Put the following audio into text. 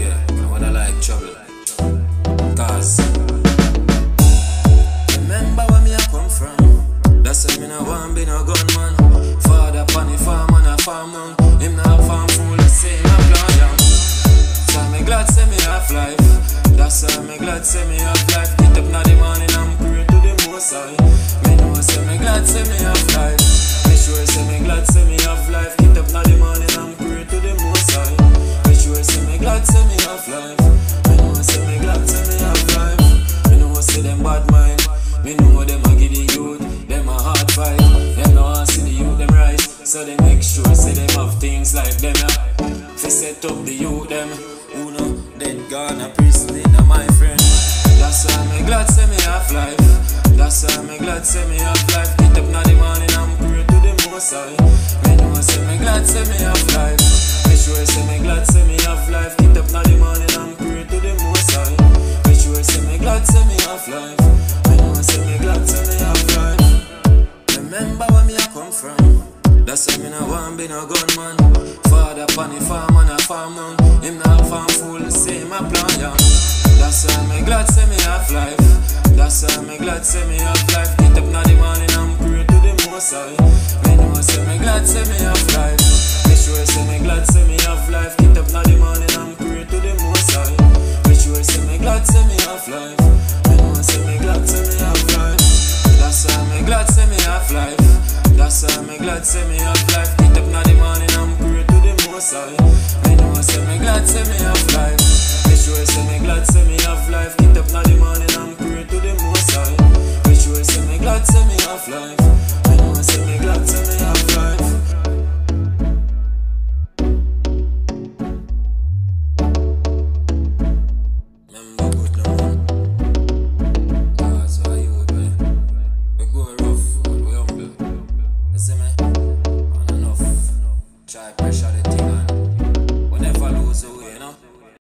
yeah, I wanna like trouble. Cause remember where me I come from. That's why me no want be no gunman. Father pon the farm and a farm down. Him not farm fool, the same a plan down. So me glad say me have life. That's why me glad say me have life. Get up now the morning and pray to the Most High. Me know say me glad say me have life. Me sure say me glad say me have life. Get up now the morning and pray to the Most High. Me sure say me glad say me have life. Me know say me glad say me have life. Me know say them bad mind. Me know them a give the youth them a hard fight. Them no want see the youth them rise. So they make sure say them have things like them. Fi set up the youth them. Who know dead gone a prison now my friend. That's why me glad say me have life. That's why me glad say me have life. Get up now the morning and pray to the Most High. Me know say me glad say me have life. Me sure say me glad say me have life. Get up now the morning and pray to the Most High. Me sure say me glad say me have life. Me know say me glad say me have life. Remember where me I come from. That's why me no want be no gunman. Father pon the farm and a farm down. Him not farm fool, the same a plan young. That's why me glad say me have life. That's why me glad say me have life. Get up now the morning and pray to the Most High. Me know say me glad say me have life. Me sure say me glad say me have life. Get up now the morning and pray to the Most High. Me sure say me glad say me have life. Me know say me glad say me have life. That's why me glad say me have life. That's why me glad say me have life. Get up now the morning and pray to the Most High. Me know say me glad say me have life. Me sure say me glad say me have life. Get up now the morning and pray to the Most High. Me sure say me glad say me have life. Me know say me glad say me